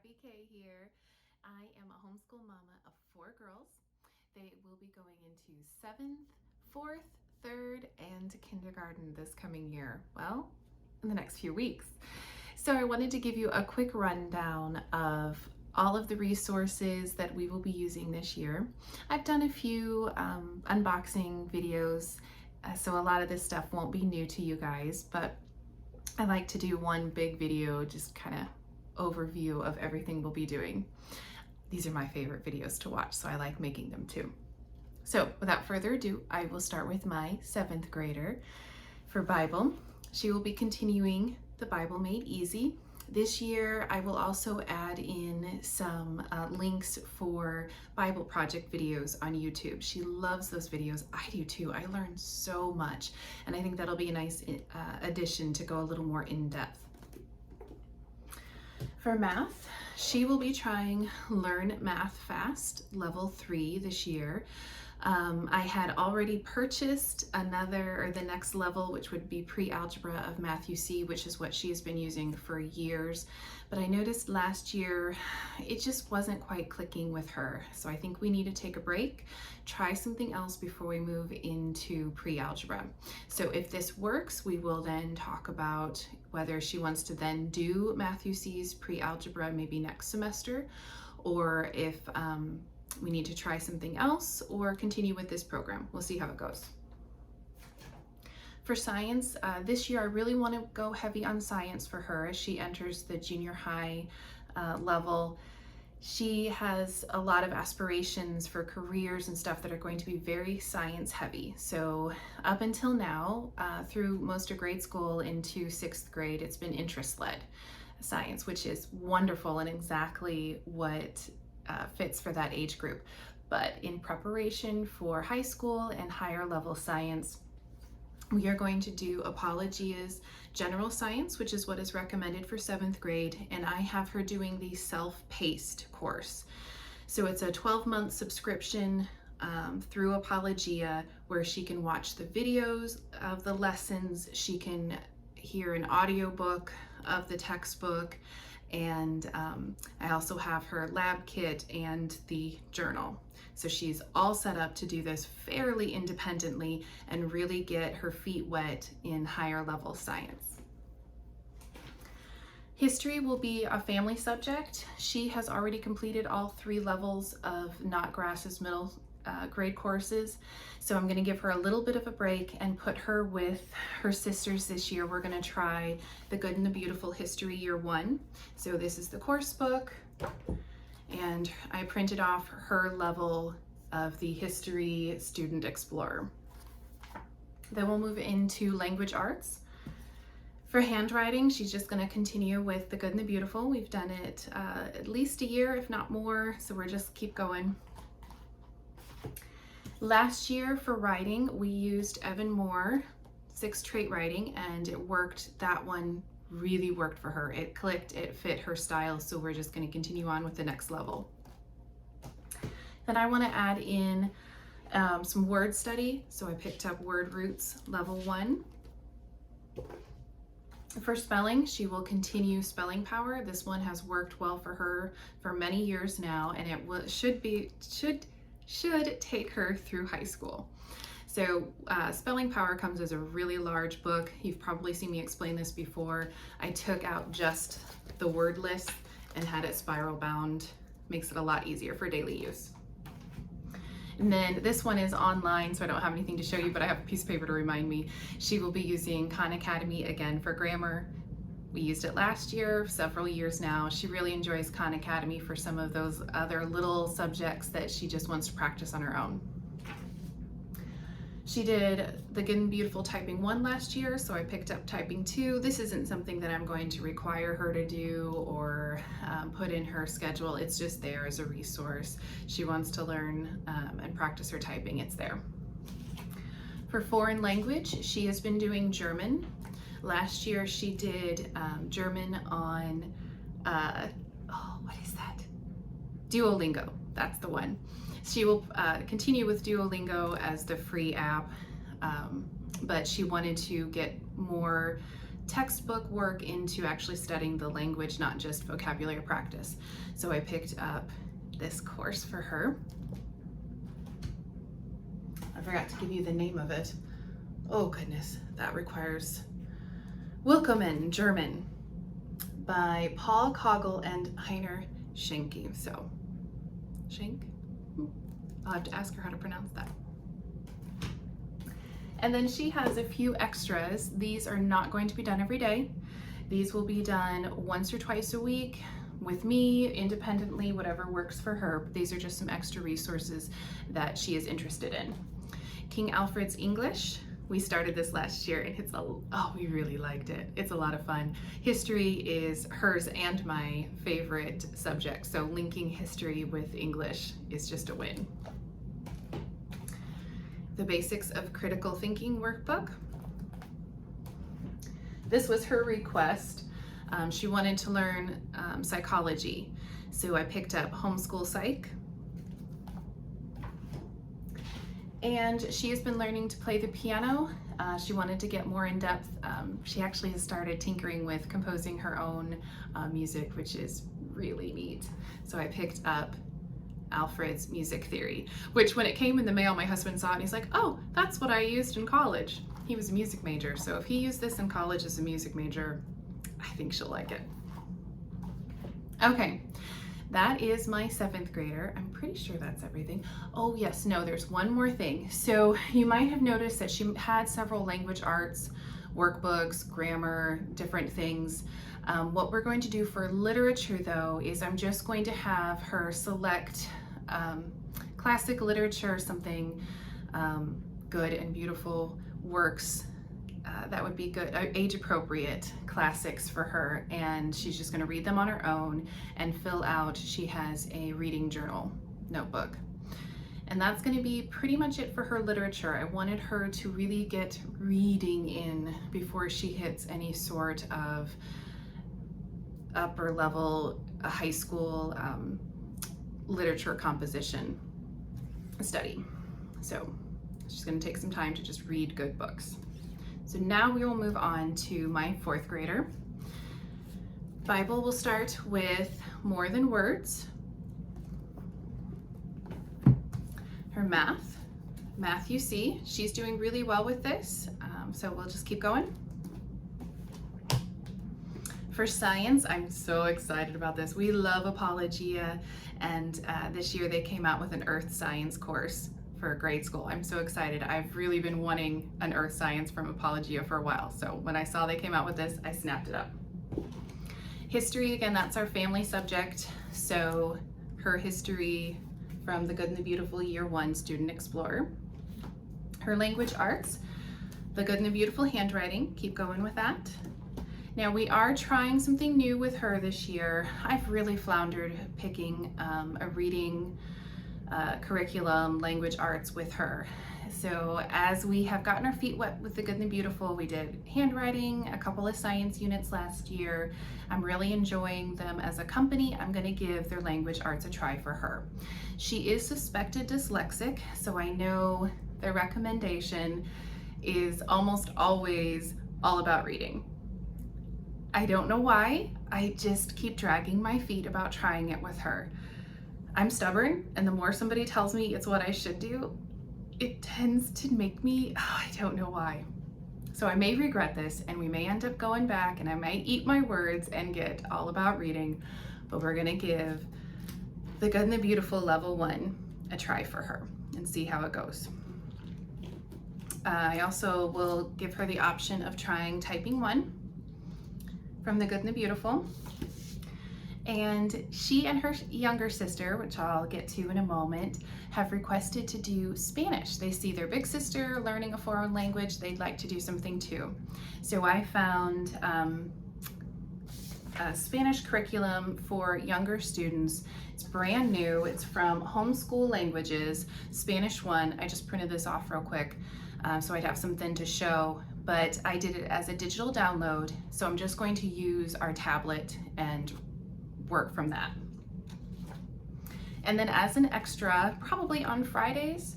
Abby Kay here. I am a homeschool mama of 4 girls. They will be going into 7th, 4th, 3rd, and kindergarten this coming year. Well, in the next few weeks. So I wanted to give you a quick rundown of all of the resources that we will be using this year. I've done a few unboxing videos, so a lot of this stuff won't be new to you guys, but I like to do one big video, just kind of overview of everything we'll be doing. These are my favorite videos to watch, so I like making them too. So without further ado, I will start with my 7th grader for Bible. She will be continuing the Bible Made Easy. This year, I will also add in some links for Bible project videos on YouTube. She loves those videos. I do too. I learned so much, and I think that'll be a nice addition to go a little more in depth. For math, she will be trying Learn Math Fast Level 3 this year. I had already purchased the next level, which would be pre-algebra of Math UC, which is what she has been using for years. But I noticed last year it just wasn't quite clicking with her. So I think we need to take a break, try something else before we move into pre-algebra. So if this works, we will then talk about whether she wants to then do Math UC's pre-algebra maybe next semester, or if we need to try something else or continue with this program. We'll see how it goes. For science, this year I really want to go heavy on science for her as she enters the junior high level. She has a lot of aspirations for careers and stuff that are going to be very science heavy. So up until now, through most of grade school into 6th grade, it's been interest-led science, which is wonderful and exactly what fits for that age group. But in preparation for high school and higher level science, we are going to do Apologia's general science, which is what is recommended for 7th grade, and I have her doing the self-paced course. So it's a 12-month subscription through Apologia where she can watch the videos of the lessons, she can hear an audiobook of the textbook, and I also have her lab kit and the journal. So she's all set up to do this fairly independently and really get her feet wet in higher level science. History will be a family subject. She has already completed all 3 levels of Knotgrass's middle grade courses. So I'm going to give her a little bit of a break and put her with her sisters this year. We're going to try The Good and the Beautiful History Year 1. So this is the course book, and I printed off her level of the History Student Explorer. Then we'll move into language arts. For handwriting, she's just going to continue with The Good and the Beautiful. We've done it at least a year, if not more, so we're just keep going. Last year for writing, we used Evan Moor, 6 trait writing, and it worked. That one really worked for her. It clicked, it fit her style, so we're just going to continue on with the next level. Then I want to add in some word study, so I picked up Word Roots Level 1. For spelling, she will continue Spelling Power. This one has worked well for her for many years now, and it should take her through high school. So Spelling Power comes as a really large book. You've probably seen me explain this before. I took out just the word list and had it spiral bound. Makes it a lot easier for daily use. And then this one is online, so I don't have anything to show you, but I have a piece of paper to remind me. She will be using Khan Academy again for grammar. We used it last year, several years now. She really enjoys Khan Academy for some of those other little subjects that she just wants to practice on her own. She did The Good and Beautiful Typing 1 last year, so I picked up Typing 2. This isn't something that I'm going to require her to do or put in her schedule. It's just there as a resource. She wants to learn and practice her typing, it's there. For foreign language, she has been doing German. Last year she did German on, what is that? Duolingo, that's the one. She will continue with Duolingo as the free app, but she wanted to get more textbook work into actually studying the language, not just vocabulary practice. So I picked up this course for her. I forgot to give you the name of it. Oh goodness, that requires Willkommen, German, by Paul Kogel and Heiner Schenke. So, Schenk? I'll have to ask her how to pronounce that. And then she has a few extras. These are not going to be done every day. These will be done once or twice a week with me, independently, whatever works for her. These are just some extra resources that she is interested in. King Alfred's English. We started this last year and we really liked it. It's a lot of fun. History is hers and my favorite subject, so linking history with English is just a win. The Basics of Critical Thinking workbook. This was her request. She wanted to learn psychology, so I picked up Homeschool Psych. And she has been learning to play the piano. She wanted to get more in depth. She actually has started tinkering with composing her own music, which is really neat. So I picked up Alfred's music theory, which when it came in the mail, my husband saw it and he's like, oh, that's what I used in college. He was a music major, so if he used this in college as a music major, I think she'll like it. Okay. That is my 7th grader. I'm pretty sure that's everything. Oh yes, no, there's one more thing. So you might have noticed that she had several language arts workbooks, grammar, different things. What we're going to do for literature though is I'm just going to have her select classic literature, something good and beautiful works that would be good, age appropriate classics for her, and she's just going to read them on her own and fill out. She has a reading journal notebook, and that's going to be pretty much it for her literature. I wanted her to really get reading in before she hits any sort of upper level high school literature composition study. So she's going to take some time to just read good books. So now we will move on to my 4th grader. Bible will start with More Than Words. Her math, you see, she's doing really well with this, so we'll just keep going. For science, I'm so excited about this. We love Apologia, and this year they came out with an earth science course for grade school. I'm so excited. I've really been wanting an earth science from Apologia for a while, so when I saw they came out with this, I snapped it up. History, again, that's our family subject, so her history from The Good and the Beautiful Year 1 Student Explorer. Her language arts, The Good and the Beautiful Handwriting, keep going with that. Now we are trying something new with her this year. I've really floundered picking a reading curriculum, language arts with her. So as we have gotten our feet wet with The Good and the Beautiful, we did handwriting, a couple of science units last year. I'm really enjoying them as a company. I'm going to give their language arts a try for her. She is suspected dyslexic, so I know their recommendation is almost always all about reading. I don't know why, I just keep dragging my feet about trying it with her. I'm stubborn, and the more somebody tells me it's what I should do, it tends to make me, I don't know why. So I may regret this, and we may end up going back, and I might eat my words and get all about reading, but we're gonna give The Good and the Beautiful Level 1 a try for her and see how it goes. I also will give her the option of trying Typing 1 from The Good and the Beautiful. And she and her younger sister, which I'll get to in a moment, have requested to do Spanish. They see their big sister learning a foreign language, they'd like to do something too. So I found a Spanish curriculum for younger students. It's brand new, it's from Homeschool Languages, Spanish 1. I just printed this off real quick so I'd have something to show, but I did it as a digital download, so I'm just going to use our tablet and work from that. And then as an extra, probably on Fridays,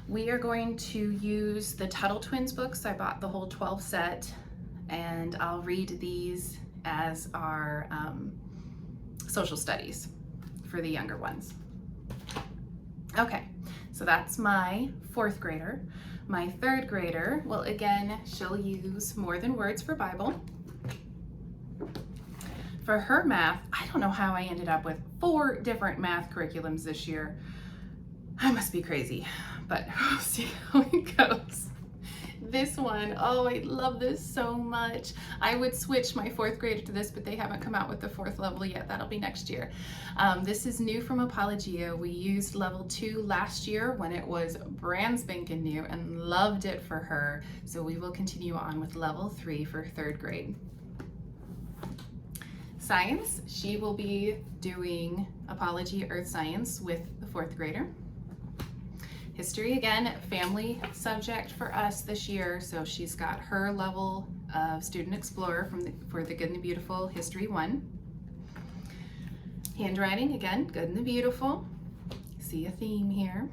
we are going to use the Tuttle Twins books. I bought the whole 12 set, and I'll read these as our social studies for the younger ones. Okay, so that's my 4th grader. My 3rd grader, well, again, she'll use More Than Words for Bible. For her math, I don't know how I ended up with 4 different math curriculums this year. I must be crazy, but we'll see how it goes. This one, oh, I love this so much. I would switch my 4th grader to this, but they haven't come out with the 4th level yet. That'll be next year. This is new from Apologia. We used level 2 last year when it was brand spanking new and loved it for her. So we will continue on with level 3 for 3rd grade. Science, she will be doing Apologia Earth Science with the 4th grader. History, again, family subject for us this year, so she's got her level of Student Explorer for the Good and the Beautiful History 1. Handwriting, again, Good and the Beautiful. See a theme here.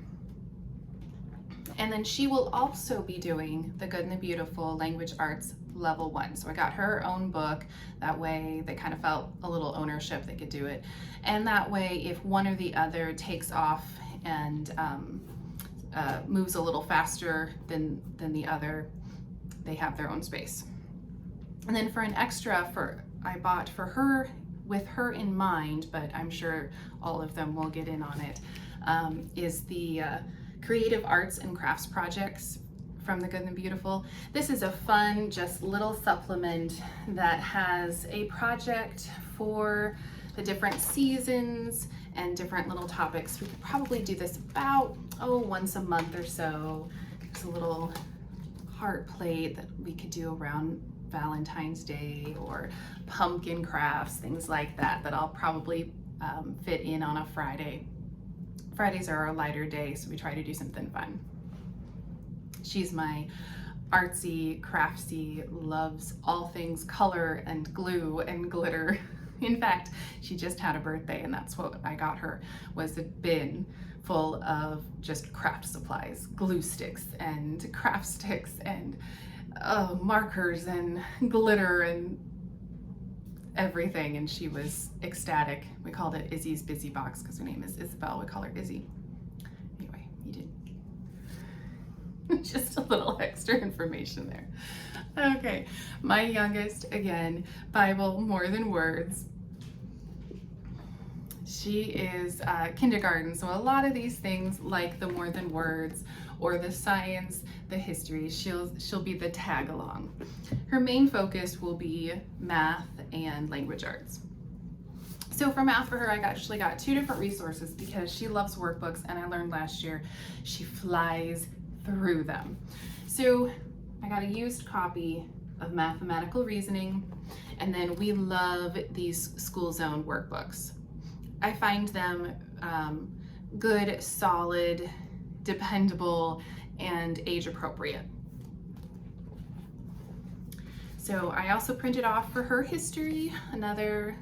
And then she will also be doing the Good and the Beautiful Language Arts Level 1. So I got her own book. That way they kind of felt a little ownership, they could do it. And that way, if one or the other takes off and moves a little faster than the other, they have their own space. And then for an extra, I bought for her, with her in mind, but I'm sure all of them will get in on it, is the Creative Arts and Crafts projects from the Good and the Beautiful. This is a fun, just little supplement that has a project for the different seasons and different little topics. We could probably do this about, once a month or so. It's a little heart plate that we could do around Valentine's Day, or pumpkin crafts, things like that, that I'll probably fit in on a Friday. Fridays are our lighter day, so we try to do something fun. She's my artsy, craftsy, loves all things color and glue and glitter. In fact, she just had a birthday, and that's what I got her, was a bin full of just craft supplies, glue sticks and craft sticks and markers and glitter and everything, and she was ecstatic. We called it Izzy's Busy Box because her name is Isabel. We call her Izzy. Anyway, you did just a little extra information there. Okay, my youngest, again, Bible More Than Words. She is kindergarten, so a lot of these things like the More Than Words or the science, the history, she'll be the tag along. Her main focus will be math and language arts. So for math for her, I actually got 2 different resources because she loves workbooks, and I learned last year she flies through them. So I got a used copy of Mathematical Reasoning, and then we love these School Zone workbooks. I find them good, solid, dependable, and age appropriate. So I also printed off for her history, another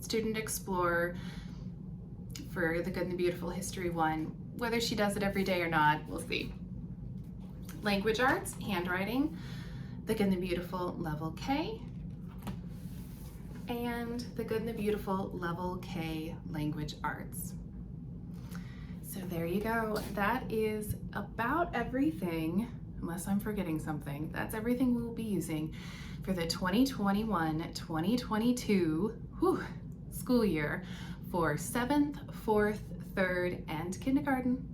Student Explorer for the Good and the Beautiful History 1. Whether she does it every day or not, we'll see. Language Arts, Handwriting, the Good and the Beautiful Level K, and the Good and the Beautiful Level K Language Arts. So there you go. That is about everything, unless I'm forgetting something. That's everything we will be using for the 2021-2022 school year for 7th, 4th, 3rd, and kindergarten.